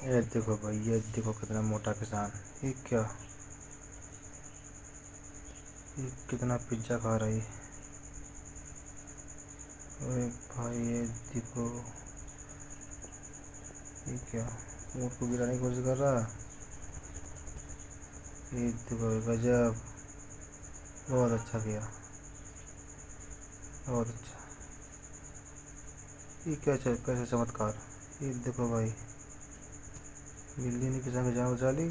ये देखो भाई, ये देखो कितना मोटा किसान। ये क्या, ये कितना पिज्ज़ा खा रही। अरे भाई ये देखो, ये क्या, ऊँट को गिराने की कोशिश कर रहा है। ये देखो गजब, बहुत अच्छा किया, बहुत अच्छा। ये क्या कैसे चमत्कार। ये देखो भाई, बिल्ली ने किसान की जान बचा ली।